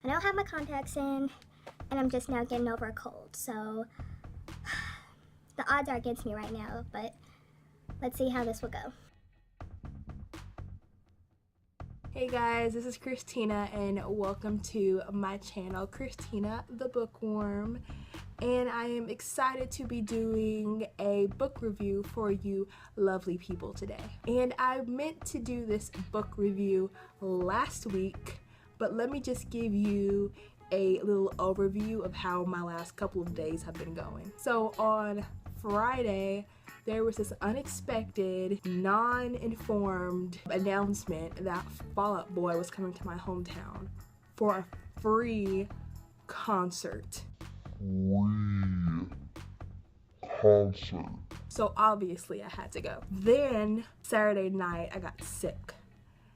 I don't have my contacts in, and I'm just now getting over a cold, so the odds are against me right now, but let's see how this will go. Hey guys, this is Christina and welcome to my channel, Christina the Bookworm, and I am excited to be doing a book review for you lovely people today. And I meant to do this book review last week, but let me just give you a little overview of how my last couple of days have been going. So on Friday, there was this unexpected, non-informed announcement that Fall Out Boy was coming to my hometown for a free concert. So obviously I had to go. Then Saturday night I got sick.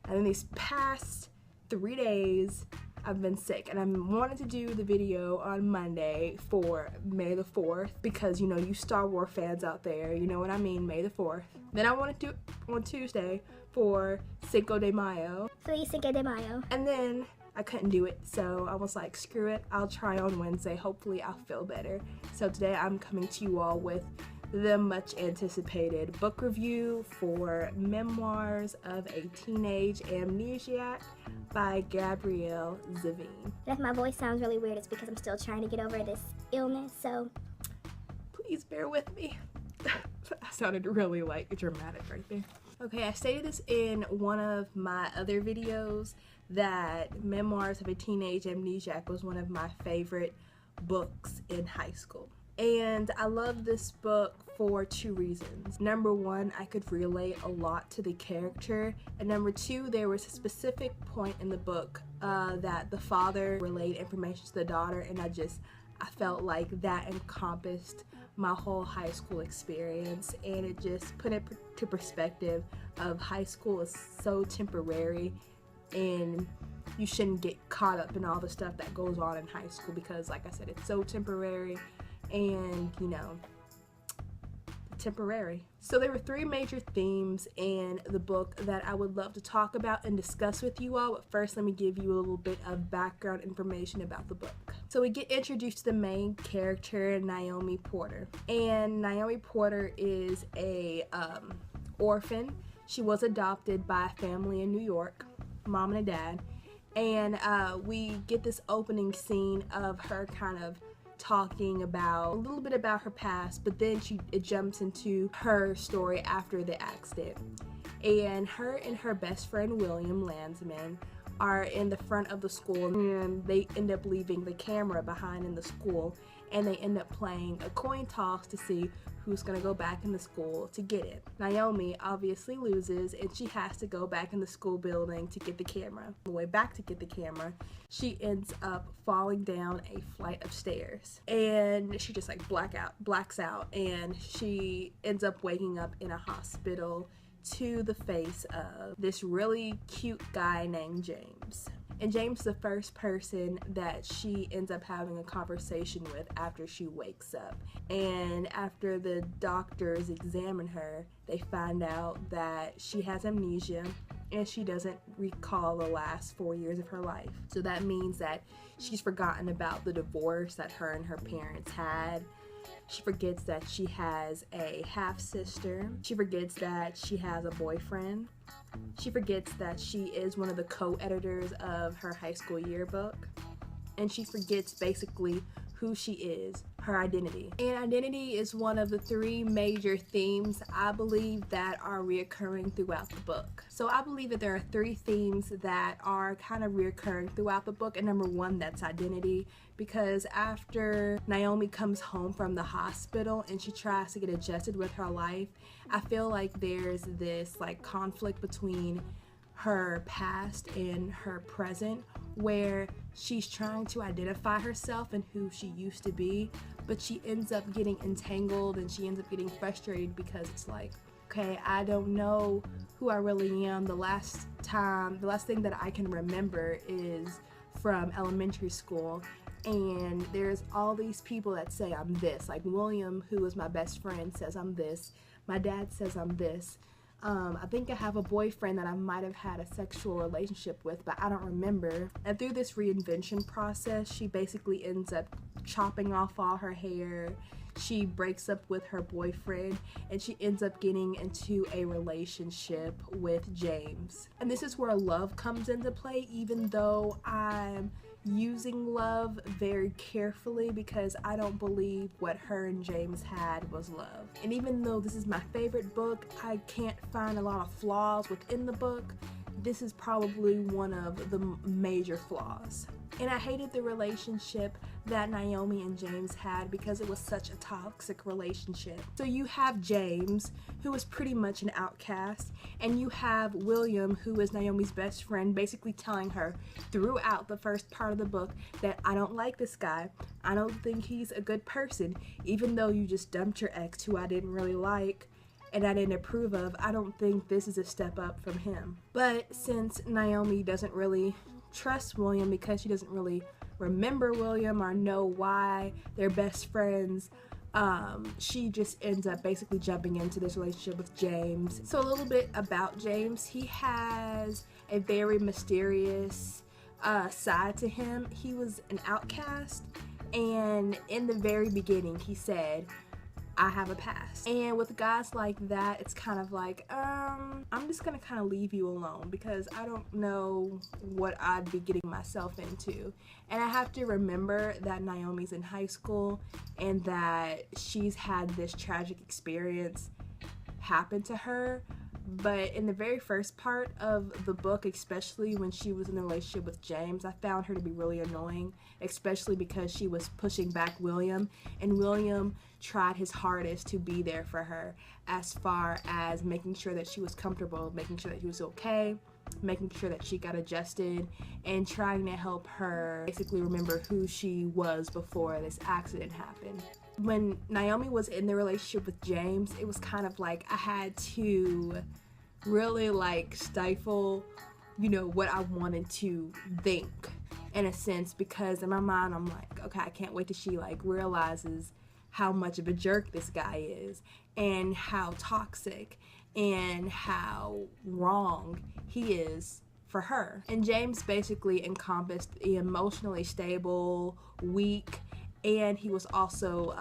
And then these past 3 days I've been sick, and I wanted to do the video on Monday for May the 4th because, you know, you Star Wars fans out there, you know what I mean, May the 4th. Then I wanted to do it on Tuesday for Cinco de Mayo. Feliz Cinco de Mayo. And then I couldn't do it, so I was like, screw it, I'll try on Wednesday. Hopefully I'll feel better. So today I'm coming to you all with the much anticipated book review for Memoirs of a Teenage Amnesiac by Gabrielle Zavine. If my voice sounds really weird, it's because I'm still trying to get over this illness, so please bear with me. I sounded really like dramatic right there. Okay, I stated this in one of my other videos that Memoirs of a Teenage Amnesiac was one of my favorite books in high school. And I love this book for 2 reasons. Number 1, I could relate a lot to the character, and number 2, there was a specific point in the book that the father relayed information to the daughter, and I felt like that encompassed my whole high school experience, and it just put it to perspective of high school is so temporary, and you shouldn't get caught up in all the stuff that goes on in high school because, like I said, it's so temporary. And, you know, temporary. So there were 3 major themes in the book that I would love to talk about and discuss with you all, but first let me give you a little bit of background information about the book. So we get introduced to the main character, Naomi Porter, and Naomi Porter is a orphan. She was adopted by a family in New York, mom and a dad, and we get this opening scene of her kind of talking about a little bit about her past, but then it jumps into her story after the accident. And her best friend William Landsman are in the front of the school, and they end up leaving the camera behind in the school, and they end up playing a coin toss to see who's gonna go back in the school to get it. Naomi obviously loses, and she has to go back in the school building to get the camera. On the way back to get the camera, she ends up falling down a flight of stairs, and she just like blacks out, and she ends up waking up in a hospital to the face of this really cute guy named James. And James is the first person that she ends up having a conversation with after she wakes up. And after the doctors examine her, they find out that she has amnesia and she doesn't recall the last 4 years of her life. So that means that she's forgotten about the divorce that her and her parents had. She forgets that she has a half-sister. She forgets that she has a boyfriend. She forgets that she is one of the co-editors of her high school yearbook. And she forgets basically who she is, her identity. And identity is one of the 3 major themes I believe that are reoccurring throughout the book. So I believe that there are 3 themes that are kind of reoccurring throughout the book, and number 1, that's identity, because after Naomi comes home from the hospital and she tries to get adjusted with her life, I feel like there's this like conflict between her past and her present, where she's trying to identify herself and who she used to be, but she ends up getting entangled and she ends up getting frustrated because it's like, okay, I don't know who I really am. The last thing that I can remember is from elementary school, and there's all these people that say I'm this. Like William, who is my best friend, says I'm this. My dad says I'm this. I think I have a boyfriend that I might have had a sexual relationship with, but I don't remember. And through this reinvention process, she basically ends up chopping off all her hair. She breaks up with her boyfriend and she ends up getting into a relationship with James. And this is where love comes into play, even though I'm using love very carefully because I don't believe what her and James had was love. And even though this is my favorite book, I can't find a lot of flaws within the book. This is probably one of the major flaws. And I hated the relationship that Naomi and James had because it was such a toxic relationship. So you have James, who is pretty much an outcast, and you have William, who is Naomi's best friend, basically telling her throughout the first part of the book that I don't like this guy. I don't think he's a good person, even though you just dumped your ex who I didn't really like and I didn't approve of. I don't think this is a step up from him. But since Naomi doesn't really trust William because she doesn't really remember William or know why they're best friends, she just ends up basically jumping into this relationship with James. So a little bit about James. He has a very mysterious side to him. He was an outcast, and in the very beginning he said, I have a past. And with guys like that, it's kind of like, I'm just gonna kind of leave you alone because I don't know what I'd be getting myself into. And I have to remember that Naomi's in high school and that she's had this tragic experience happen to her. But in the very first part of the book, especially when she was in a relationship with James, I found her to be really annoying, especially because she was pushing back William, and William tried his hardest to be there for her as far as making sure that she was comfortable, making sure that she was okay, making sure that she got adjusted, and trying to help her basically remember who she was before this accident happened. When Naomi was in the relationship with James, it was kind of like I had to really like stifle, what I wanted to think in a sense, because in my mind I'm like, okay, I can't wait till she like realizes how much of a jerk this guy is and how toxic and how wrong he is for her. And James basically encompassed the emotionally stable, weak, and he was also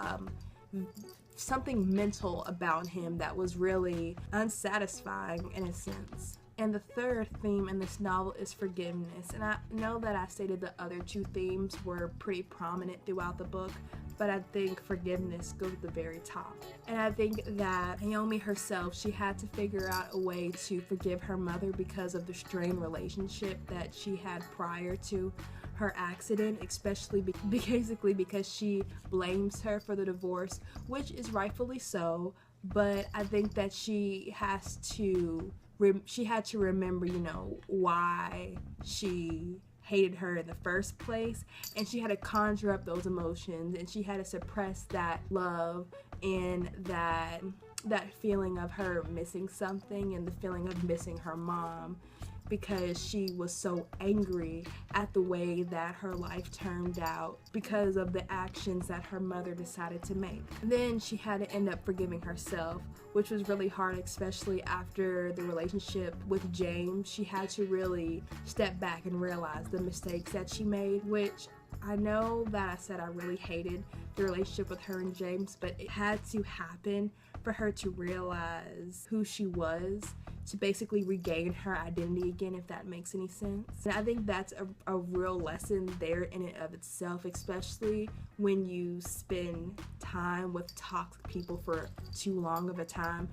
something mental about him that was really unsatisfying in a sense. And the third theme in this novel is forgiveness. And I know that I stated the other two themes were pretty prominent throughout the book, but I think forgiveness goes to the very top. And I think that Naomi herself, she had to figure out a way to forgive her mother because of the strained relationship that she had prior to her accident, especially basically because she blames her for the divorce, which is rightfully so, but I think that she had to remember, why she hated her in the first place, and she had to conjure up those emotions, and she had to suppress that love and that feeling of her missing something and the feeling of missing her mom, because she was so angry at the way that her life turned out because of the actions that her mother decided to make. Then she had to end up forgiving herself, which was really hard, especially after the relationship with James. She had to really step back and realize the mistakes that she made, which I know that I said I really hated the relationship with her and James, but it had to happen for her to realize who she was, to basically regain her identity again, if that makes any sense. And I think that's a real lesson there in and of itself, especially when you spend time with toxic people for too long of a time.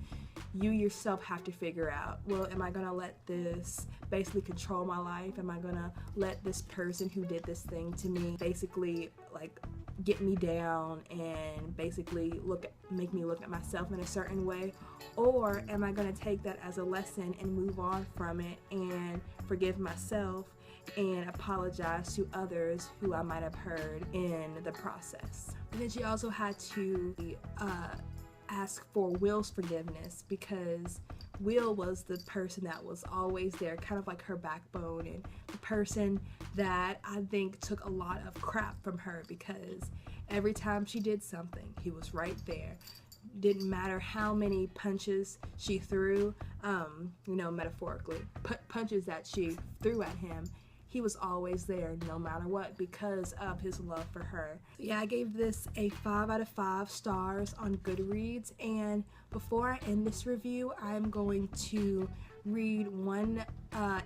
You yourself have to figure out, well, am I gonna let this basically control my life? Am I gonna let this person who did this thing to me basically like get me down and basically make me look at myself in a certain way? Or am I going to take that as a lesson and move on from it and forgive myself and apologize to others who I might have hurt in the process? And then she also had to ask for Will's forgiveness, because Will was the person that was always there, kind of like her backbone, and the person that I think took a lot of crap from her, because every time she did something, he was right there. didn't matter how many punches she threw, metaphorically, punches that she threw at him, he was always there no matter what because of his love for her. So yeah, I gave this a 5 out of 5 stars on Goodreads, and before I end this review, I'm going to read one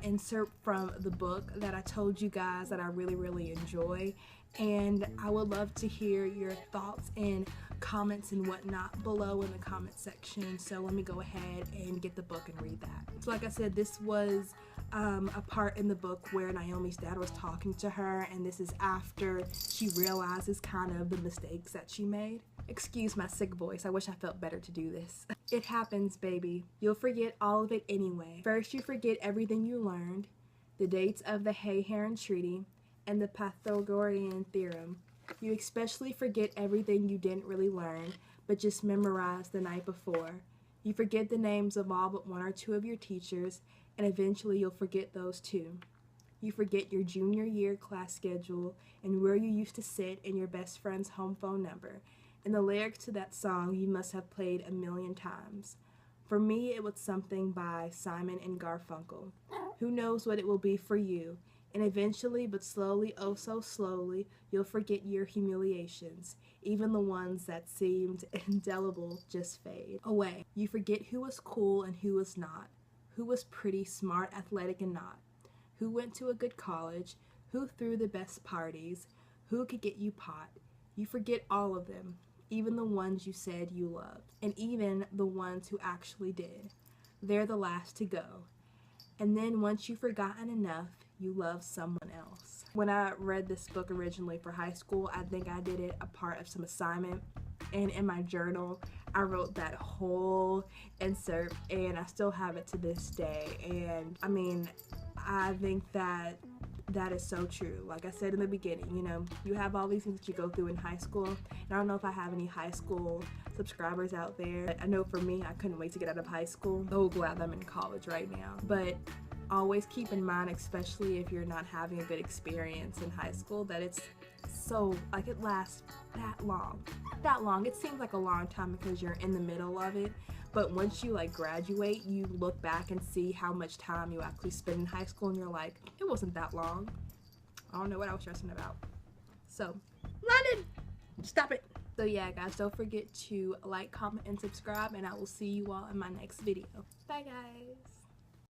insert from the book that I told you guys that I really enjoy, and I would love to hear your thoughts and comments and whatnot below in the comment section. So let me go ahead and get the book and read that. So like I said, this was a part in the book where Naomi's dad was talking to her, and this is after she realizes kind of the mistakes that she made. Excuse my sick voice, I wish I felt better to do this. It happens, baby. You'll forget all of it anyway. First you forget everything you learned, the dates of the Hay-Heron Treaty and the Pythagorean Theorem. You especially forget everything you didn't really learn, but just memorized the night before. You forget the names of all but 1 or 2 of your teachers, and eventually you'll forget those too. You forget your junior year class schedule and where you used to sit and your best friend's home phone number, and the lyrics to that song you must have played a million times. For me, it was something by Simon and Garfunkel. Who knows what it will be for you? And eventually, but slowly, oh so slowly, you'll forget your humiliations. Even the ones that seemed indelible just fade away. You forget who was cool and who was not. Who was pretty, smart, athletic, and not. Who went to a good college. Who threw the best parties. Who could get you pot. You forget all of them. Even the ones you said you loved. And even the ones who actually did. They're the last to go. And then once you've forgotten enough, you love someone else. When I read this book originally for high school, I think I did it a part of some assignment, and in my journal I wrote that whole insert, and I still have it to this day. And I mean, I think that is so true. Like I said in the beginning, you have all these things that you go through in high school, and I don't know if I have any high school subscribers out there, but I know for me, I couldn't wait to get out of high school. So glad I'm in college right now. But always keep in mind, especially if you're not having a good experience in high school, that it's so, like, it lasts that long. It seems like a long time because you're in the middle of it, but once you graduate, you look back and see how much time you actually spent in high school, and you're like, it wasn't that long. I don't know what I was stressing about. So, London, stop it. So yeah, guys, don't forget to like, comment, and subscribe, and I will see you all in my next video. Bye, guys.